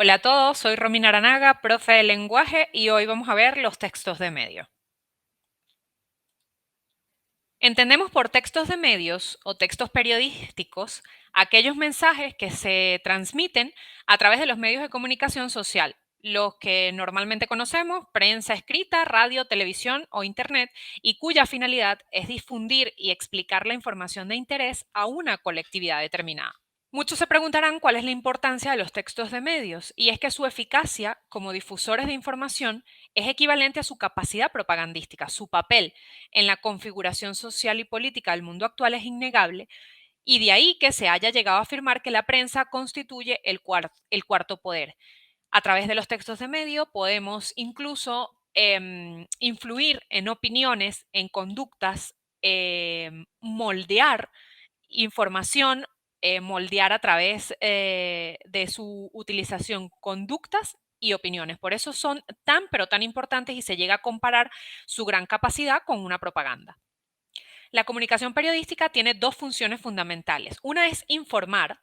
Hola a todos, soy Romina Aranaga, profe de lenguaje, y hoy vamos a ver los textos de medio. Entendemos por textos de medios o textos periodísticos aquellos mensajes que se transmiten a través de los medios de comunicación social, los que normalmente conocemos, prensa escrita, radio, televisión o internet, y cuya finalidad es difundir y explicar la información de interés a una colectividad determinada. Muchos se preguntarán cuál es la importancia de los textos de medios, y es que su eficacia como difusores de información es equivalente a su capacidad propagandística. Su papel en la configuración social y política del mundo actual es innegable, y de ahí que se haya llegado a afirmar que la prensa constituye el cuarto poder. A través de los textos de medio podemos incluso influir en opiniones, en conductas, moldear información, moldear a través de su utilización conductas y opiniones. Por eso son tan, pero tan importantes, y se llega a comparar su gran capacidad con una propaganda. La comunicación periodística tiene dos funciones fundamentales. Una es informar,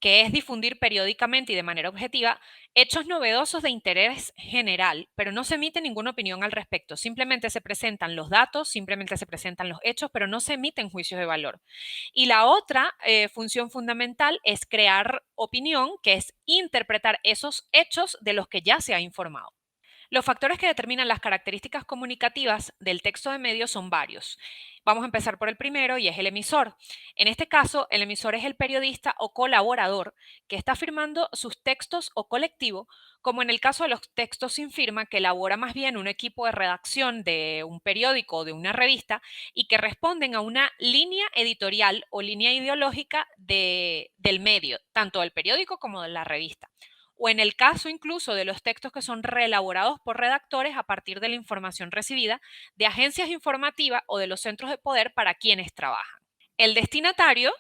que es difundir periódicamente y de manera objetiva hechos novedosos de interés general, pero no se emite ninguna opinión al respecto. Simplemente se presentan los datos, simplemente se presentan los hechos, pero no se emiten juicios de valor. Y la otra función fundamental es crear opinión, que es interpretar esos hechos de los que ya se ha informado. Los factores que determinan las características comunicativas del texto de medio son varios. Vamos a empezar por el primero, y es el emisor. En este caso, el emisor es el periodista o colaborador que está firmando sus textos o colectivo, como en el caso de los textos sin firma, que elabora más bien un equipo de redacción de un periódico o de una revista, y que responden a una línea editorial o línea ideológica del medio, tanto del periódico como de la revista, o en el caso incluso de los textos que son reelaborados por redactores a partir de la información recibida de agencias informativas o de los centros de poder para quienes trabajan. El destinatario,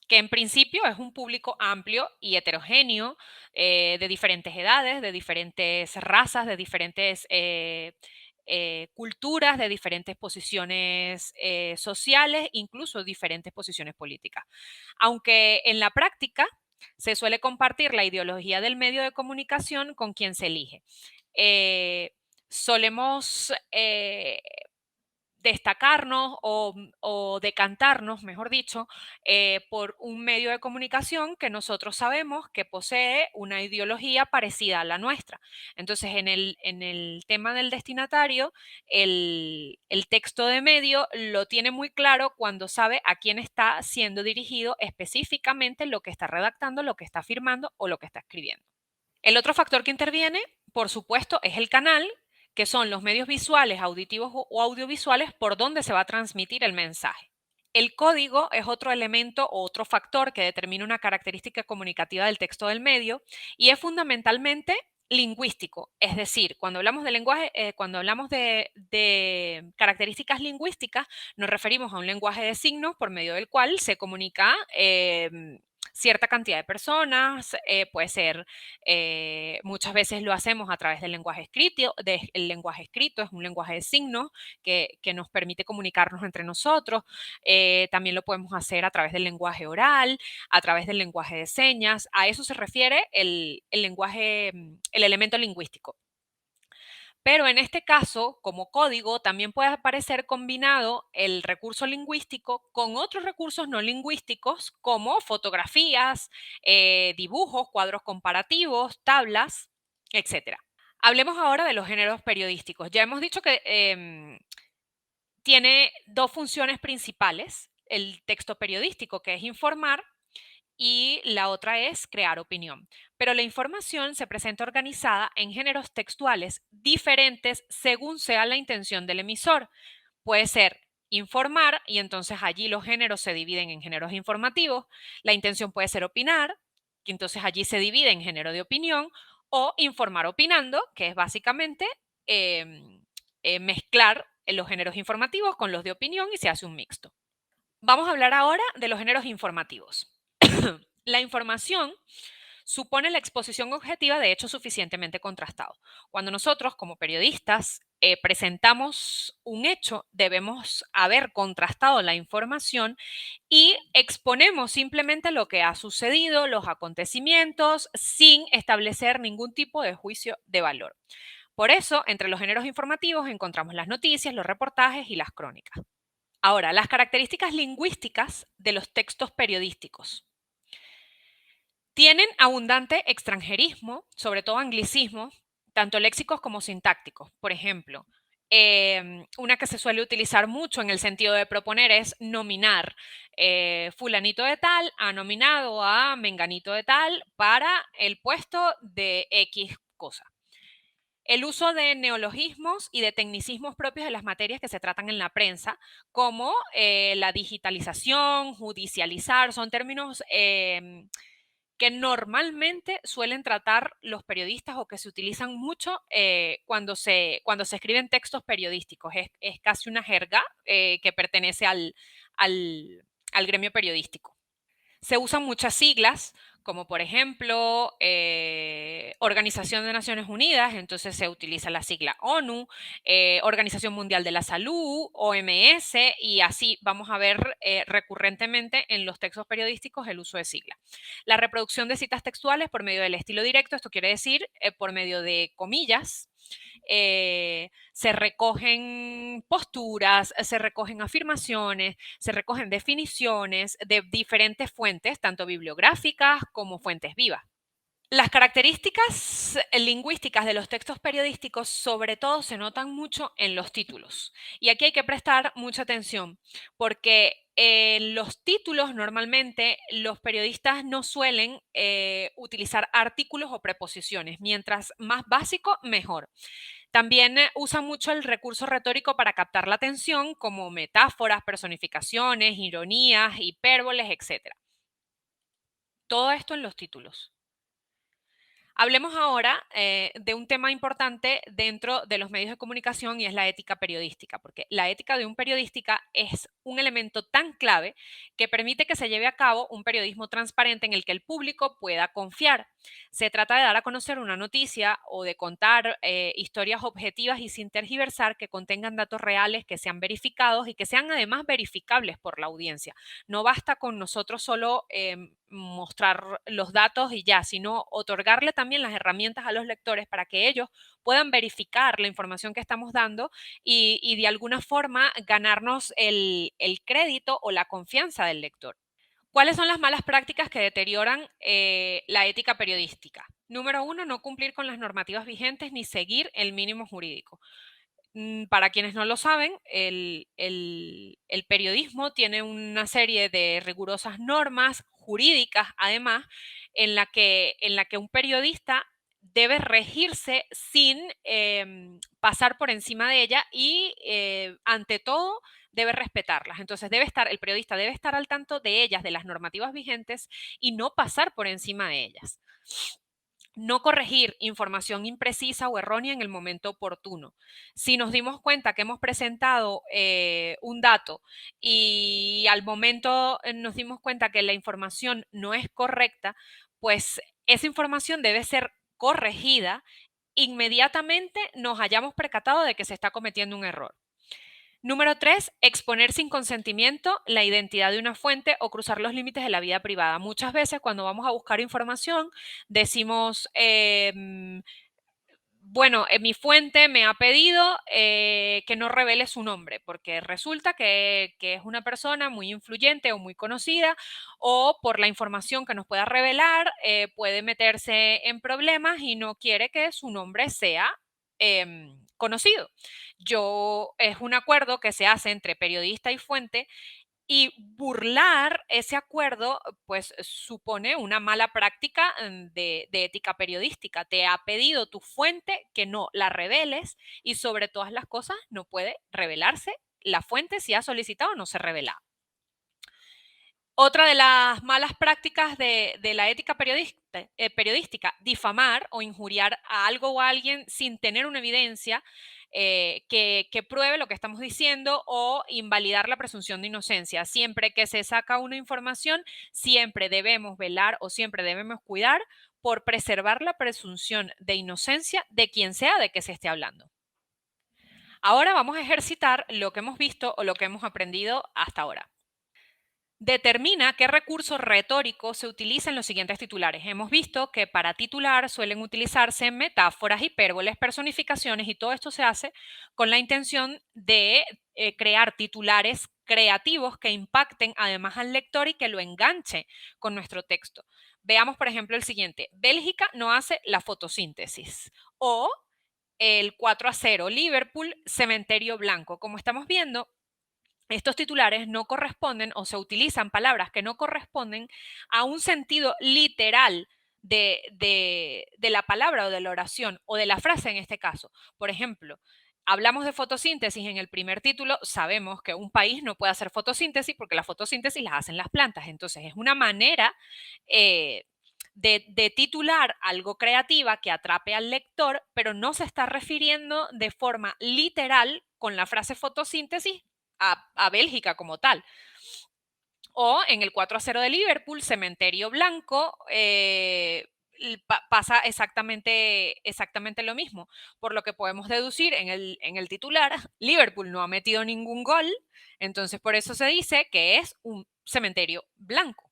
que en principio es un público amplio y heterogéneo, de diferentes edades, de diferentes razas, de diferentes culturas, de diferentes posiciones sociales, incluso diferentes posiciones políticas. Aunque en la práctica se suele compartir la ideología del medio de comunicación con quien se elige. Eh, Solemos destacarnos o decantarnos, mejor dicho, por un medio de comunicación que nosotros sabemos que posee una ideología parecida a la nuestra. Entonces, en el tema del destinatario, el texto de medio lo tiene muy claro cuando sabe a quién está siendo dirigido específicamente lo que está redactando, lo que está firmando o lo que está escribiendo. El otro factor que interviene, por supuesto, es el canal, que son los medios visuales, auditivos o audiovisuales por donde se va a transmitir el mensaje. El código es otro elemento o otro factor que determina una característica comunicativa del texto del medio, y es fundamentalmente lingüístico. Es decir, cuando hablamos de lenguaje, cuando hablamos de características lingüísticas, nos referimos a un lenguaje de signos por medio del cual se comunica cierta cantidad de personas. Puede ser, muchas veces lo hacemos a través del lenguaje escrito. El lenguaje escrito es un lenguaje de signos que nos permite comunicarnos entre nosotros. También lo podemos hacer a través del lenguaje oral, a través del lenguaje de señas. A eso se refiere el lenguaje, el elemento lingüístico. Pero en este caso, como código, también puede aparecer combinado el recurso lingüístico con otros recursos no lingüísticos, como fotografías, dibujos, cuadros comparativos, tablas, etcétera. Hablemos ahora de los géneros periodísticos. Ya hemos dicho que tiene dos funciones principales: el texto periodístico, que es informar, y la otra es crear opinión. Pero la información se presenta organizada en géneros textuales diferentes según sea la intención del emisor. Puede ser informar, y entonces allí los géneros se dividen en géneros informativos. La intención puede ser opinar, y entonces allí se divide en género de opinión, o informar opinando, que es básicamente mezclar los géneros informativos con los de opinión, y se hace un mixto. Vamos a hablar ahora de los géneros informativos. La información supone la exposición objetiva de hechos suficientemente contrastados. Cuando nosotros, como periodistas, presentamos un hecho, debemos haber contrastado la información y exponemos simplemente lo que ha sucedido, los acontecimientos, sin establecer ningún tipo de juicio de valor. Por eso, entre los géneros informativos encontramos las noticias, los reportajes y las crónicas. Ahora, las características lingüísticas de los textos periodísticos. Tienen abundante extranjerismo, sobre todo anglicismo, tanto léxicos como sintácticos. Por ejemplo, una que se suele utilizar mucho en el sentido de proponer es nominar. Fulanito de tal ha nominado a menganito de tal para el puesto de X cosa. El uso de neologismos y de tecnicismos propios de las materias que se tratan en la prensa, como la digitalización, judicializar, son términos que normalmente suelen tratar los periodistas o que se utilizan mucho cuando se escriben textos periodísticos. Es casi una jerga que pertenece al gremio periodístico. Se usan muchas siglas, como por ejemplo Organización de Naciones Unidas, entonces se utiliza la sigla ONU, Organización Mundial de la Salud, OMS, y así vamos a ver recurrentemente en los textos periodísticos el uso de siglas. La reproducción de citas textuales por medio del estilo directo, esto quiere decir por medio de comillas. Se recogen posturas, se recogen afirmaciones, se recogen definiciones de diferentes fuentes, tanto bibliográficas como fuentes vivas. Las características lingüísticas de los textos periodísticos sobre todo se notan mucho en los títulos. Y aquí hay que prestar mucha atención porque en los títulos normalmente los periodistas no suelen utilizar artículos o preposiciones. Mientras más básico, mejor. También usan mucho el recurso retórico para captar la atención, como metáforas, personificaciones, ironías, hipérboles, etc. Todo esto en los títulos. Hablemos ahora de un tema importante dentro de los medios de comunicación y es la ética periodística, porque la ética de un periodística es un elemento tan clave que permite que se lleve a cabo un periodismo transparente en el que el público pueda confiar. Se trata de dar a conocer una noticia o de contar historias objetivas y sin tergiversar que contengan datos reales, que sean verificados y que sean además verificables por la audiencia. No basta con nosotros solo mostrar los datos y ya, sino otorgarle también las herramientas a los lectores para que ellos puedan verificar la información que estamos dando y de alguna forma ganarnos el crédito o la confianza del lector. ¿Cuáles son las malas prácticas que deterioran la ética periodística? Número uno, no cumplir con las normativas vigentes ni seguir el mínimo jurídico. Para quienes no lo saben, el periodismo tiene una serie de rigurosas normas jurídicas, además, en la que un periodista debe regirse sin pasar por encima de ella y, ante todo, debe respetarlas. Entonces, el periodista debe estar al tanto de ellas, de las normativas vigentes y no pasar por encima de ellas. No corregir información imprecisa o errónea en el momento oportuno. Si nos dimos cuenta que hemos presentado un dato y al momento nos dimos cuenta que la información no es correcta, pues esa información debe ser corregida inmediatamente nos hayamos percatado de que se está cometiendo un error. Número 3, exponer sin consentimiento la identidad de una fuente o cruzar los límites de la vida privada. Muchas veces cuando vamos a buscar información decimos, bueno, mi fuente me ha pedido que no revele su nombre, porque resulta que es una persona muy influyente o muy conocida, o por la información que nos pueda revelar, puede meterse en problemas y no quiere que su nombre sea conocido. Es un acuerdo que se hace entre periodista y fuente y burlar ese acuerdo, pues supone una mala práctica de ética periodística. Te ha pedido tu fuente que no la reveles y sobre todas las cosas no puede revelarse la fuente si ha solicitado o no se revela. Otra de las malas prácticas de la ética periodística, difamar o injuriar a algo o a alguien sin tener una evidencia que pruebe lo que estamos diciendo o invalidar la presunción de inocencia. Siempre que se saca una información, siempre debemos velar o siempre debemos cuidar por preservar la presunción de inocencia de quien sea de que se esté hablando. Ahora vamos a ejercitar lo que hemos visto o lo que hemos aprendido hasta ahora. Determina qué recurso retórico se utiliza en los siguientes titulares. Hemos visto que para titular suelen utilizarse metáforas, hipérboles, personificaciones y todo esto se hace con la intención de crear titulares creativos que impacten además al lector y que lo enganche con nuestro texto. Veamos, por ejemplo, el siguiente. Bélgica no hace la fotosíntesis. O el 4-0, Liverpool, cementerio blanco. Como estamos viendo, estos titulares no corresponden o se utilizan palabras que no corresponden a un sentido literal de la palabra o de la oración o de la frase en este caso. Por ejemplo, hablamos de fotosíntesis en el primer título, sabemos que un país no puede hacer fotosíntesis porque la fotosíntesis las hacen las plantas. Entonces es una manera eh, de titular algo creativa que atrape al lector, pero no se está refiriendo de forma literal con la frase fotosíntesis a Bélgica como tal. O en el 4-0 de Liverpool, cementerio blanco, pasa exactamente lo mismo. Por lo que podemos deducir en el titular, Liverpool no ha metido ningún gol, entonces por eso se dice que es un cementerio blanco.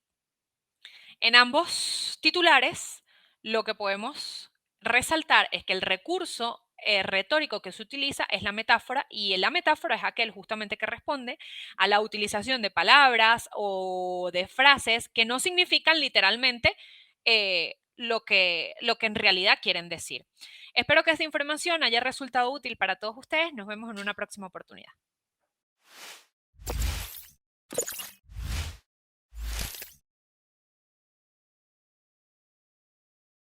En ambos titulares, lo que podemos resaltar es que el recurso retórico que se utiliza es la metáfora y la metáfora es aquel justamente que responde a la utilización de palabras o de frases que no significan literalmente lo que en realidad quieren decir. Espero que esta información haya resultado útil para todos ustedes. Nos vemos en una próxima oportunidad.